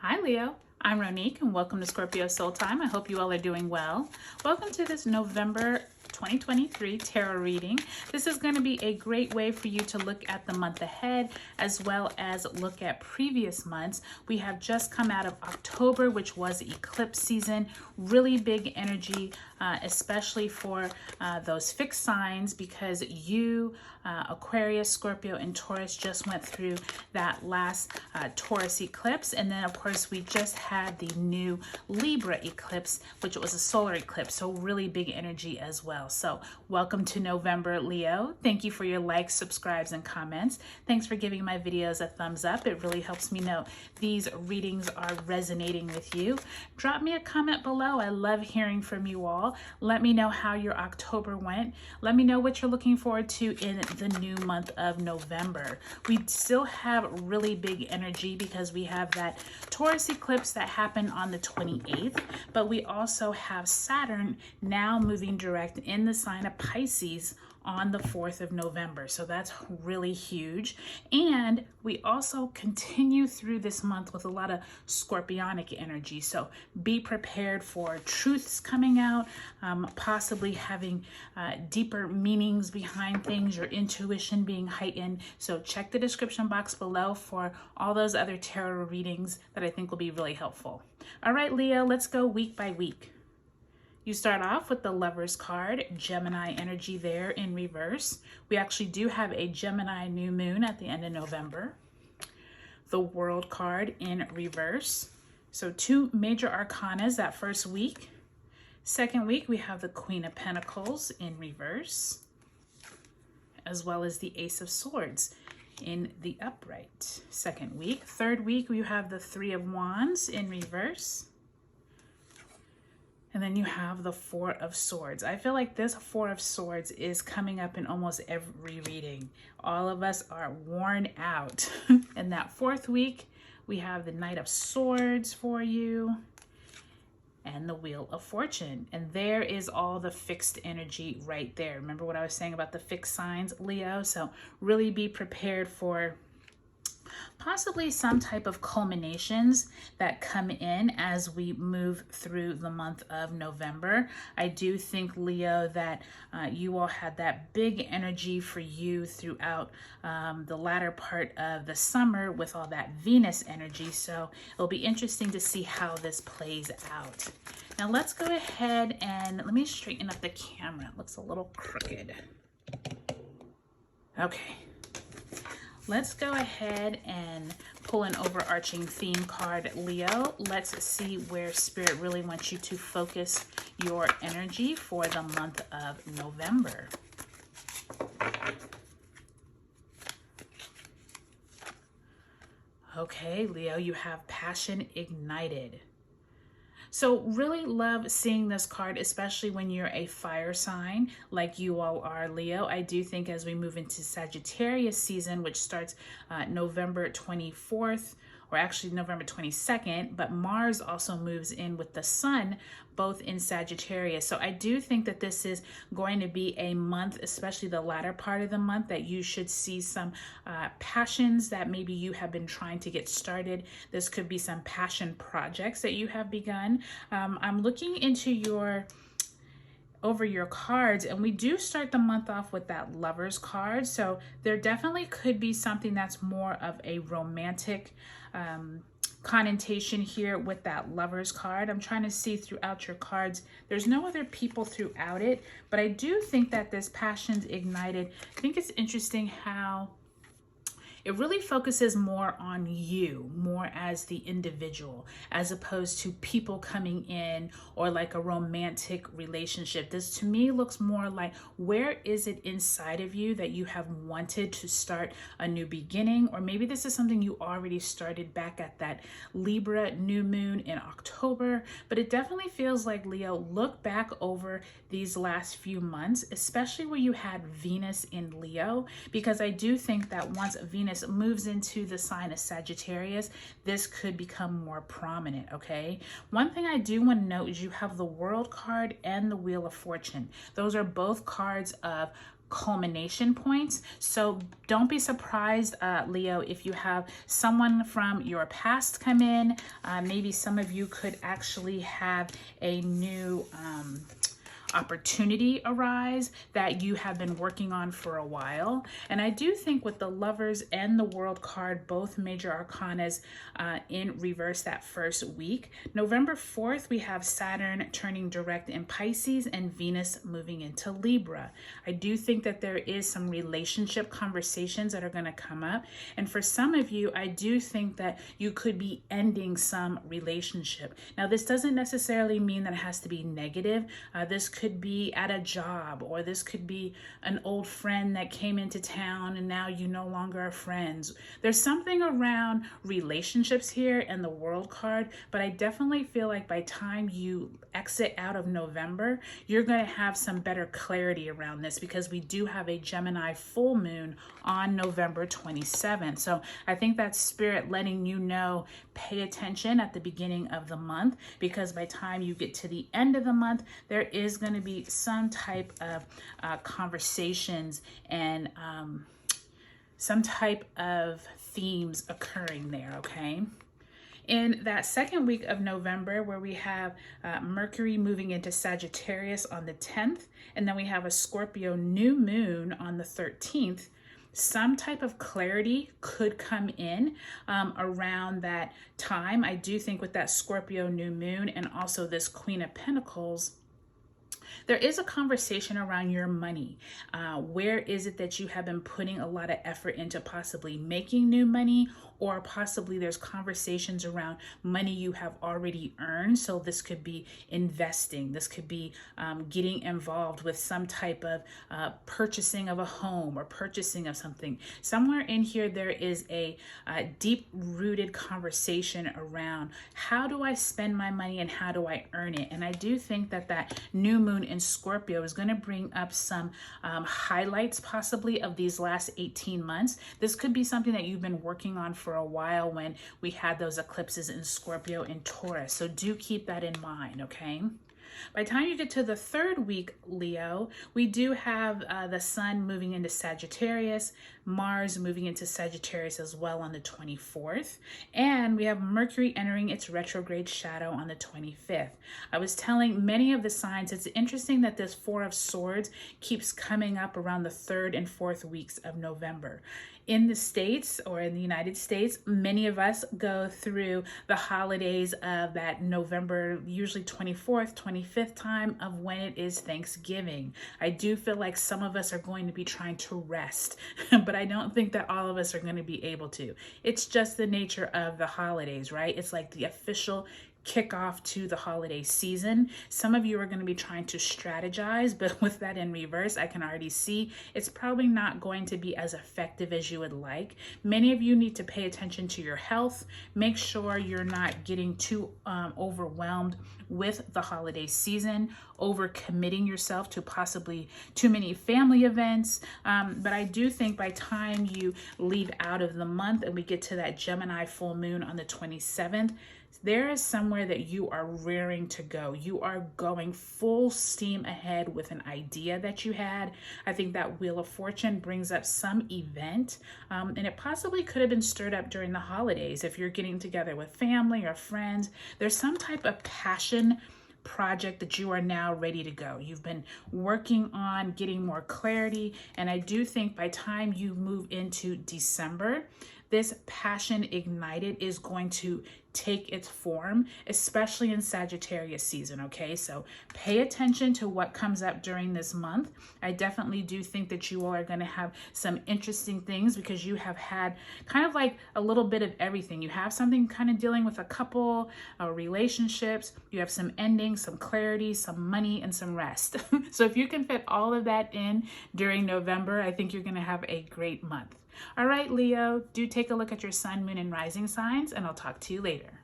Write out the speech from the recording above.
Hi Leo, I'm Ronique and welcome to Scorpio Soul Time. I hope you all are doing well. Welcome to this November 2023 tarot reading. This is going to be a great way for you to look at the month ahead as well as look at previous months. We have just come out of October, which was eclipse season. Really big energy, especially for those fixed signs, because you, Aquarius, Scorpio, and Taurus just went through that last Taurus eclipse. And then, of course, we just had the new Libra eclipse, which was a solar eclipse. So really big energy as well. So welcome to November, Leo. Thank you for your likes, subscribes, and comments. Thanks for giving my videos a thumbs up. It really helps me know these readings are resonating with you. Drop me a comment below. I love hearing from you all. Let me know how your October went. Let me know what you're looking forward to in the new month of November. We still have really big energy because we have that Taurus eclipse that happened on the 28th, but we also have Saturn now moving direct in the sign of Pisces on the 4th of November. So that's really huge. And we also continue through this month with a lot of scorpionic energy. So be prepared for truths coming out, possibly having deeper meanings behind things, your intuition being heightened. So check the description box below for all those other tarot readings that I think will be really helpful. All right, Leo, let's go week by week. You start off with the Lovers card, Gemini energy there in reverse. We actually do have a Gemini new moon at the end of November. The World card in reverse. So two major arcanas that first week. Second week, we have the Queen of Pentacles in reverse, as well as the Ace of Swords in the upright. Second week. Third week, we have the Three of Wands in reverse. And then you have the Four of Swords. I feel like this Four of Swords is coming up in almost every reading. All of us are worn out. In that fourth week, we have the Knight of Swords for you and the Wheel of Fortune. And there is all the fixed energy right there. Remember what I was saying about the fixed signs, Leo? So really be prepared for possibly some type of culminations that come in as we move through the month of November. I do think, Leo, that you all had that big energy for you throughout the latter part of the summer with all that Venus energy. So it'll be interesting to see how this plays out. Now let's go ahead and let me straighten up the camera. It looks a little crooked. Okay. Let's go ahead and pull an overarching theme card, Leo. Let's see where Spirit really wants you to focus your energy for the month of November. Okay, Leo, you have Passion Ignited. So really love seeing this card, especially when you're a fire sign like you all are, Leo. I do think as we move into Sagittarius season, which starts November 24th, or actually November 22nd, but Mars also moves in with the sun, both in Sagittarius. So I do think that this is going to be a month, especially the latter part of the month, that you should see some passions that maybe you have been trying to get started. This could be some passion projects that you have begun. I'm looking into your cards, and we do start the month off with that Lovers card. So there definitely could be something that's more of a romantic connotation here with that Lovers card. I'm trying to see throughout your cards. There's no other people throughout it, but I do think that this Passion's Ignited, I think it's interesting how it really focuses more on you, more as the individual, as opposed to people coming in or like a romantic relationship. This to me looks more like, where is it inside of you that you have wanted to start a new beginning? Or maybe this is something you already started back at that Libra new moon in October, but it definitely feels like, Leo, look back over these last few months, especially where you had Venus in Leo, because I do think that once Venus moves into the sign of Sagittarius, this could become more prominent, okay? One thing I do want to note is you have the World card and the Wheel of Fortune. Those are both cards of culmination points. So don't be surprised, Leo, if you have someone from your past come in. Maybe some of you could actually have a new opportunity arise that you have been working on for a while. And I do think with the Lovers and the World card, both major arcanas in reverse that first week. November 4th, we have Saturn turning direct in Pisces and Venus moving into Libra. I do think that there is some relationship conversations that are going to come up. And for some of you, I do think that you could be ending some relationship. Now, this doesn't necessarily mean that it has to be negative. This could be at a job, or this could be an old friend that came into town and now you no longer are friends. There's something around relationships here and the World card, but I definitely feel like by time you exit out of November, you're going to have some better clarity around this, because we do have a Gemini full moon on November 27th. So I think that's Spirit letting you know, pay attention at the beginning of the month, because by time you get to the end of the month, there is going to be some type of conversations and some type of themes occurring there, okay? In that second week of November, where we have Mercury moving into Sagittarius on the 10th, and then we have a Scorpio new moon on the 13th, some type of clarity could come in around that time. I do think with that Scorpio new moon and also this Queen of Pentacles, there is a conversation around your money. Where is it that you have been putting a lot of effort into possibly making new money, or possibly there's conversations around money you have already earned. So this could be investing. This could be getting involved with some type of purchasing of a home or purchasing of something. Somewhere in here, there is a deep-rooted conversation around how do I spend my money and how do I earn it? And I do think that that new moon in Scorpio is going to bring up some highlights possibly of these last 18 months. This could be something that you've been working on for a while when we had those eclipses in Scorpio and Taurus. So do keep that in mind, okay? By the time you get to the third week, Leo, we do have the Sun moving into Sagittarius, Mars moving into Sagittarius as well on the 24th, and we have Mercury entering its retrograde shadow on the 25th. I was telling many of the signs, it's interesting that this Four of Swords keeps coming up around the 3rd and 4th weeks of November. In the States, or in the United States, many of us go through the holidays of that November, usually 24th, 25th time of when it is Thanksgiving. I do feel like some of us are going to be trying to rest, but I don't think that all of us are going to be able to. It's just the nature of the holidays, right? It's like the official kickoff to the holiday season. Some of you are going to be trying to strategize, but with that in reverse, I can already see it's probably not going to be as effective as you would like. Many of you need to pay attention to your health. Make sure you're not getting too overwhelmed with the holiday season, over committing yourself to possibly too many family events. But I do think by time you leave out of the month and we get to that Gemini full moon on the 27th, there is somewhere that you are rearing to go. You are going full steam ahead with an idea that you had. I think that Wheel of Fortune brings up some event, and it possibly could have been stirred up during the holidays. If you're getting together with family or friends, there's some type of passion project that you are now ready to go. You've been working on getting more clarity, and I do think by time you move into December, this passion ignited is going to take its form, especially in Sagittarius season, okay? So pay attention to what comes up during this month. I definitely do think that you all are going to have some interesting things, because you have had kind of like a little bit of everything. You have something kind of dealing with a couple, relationships, you have some endings, some clarity, some money, and some rest. So if you can fit all of that in during November, I think you're going to have a great month. All right, Leo, do take a look at your sun, moon, and rising signs, and I'll talk to you later.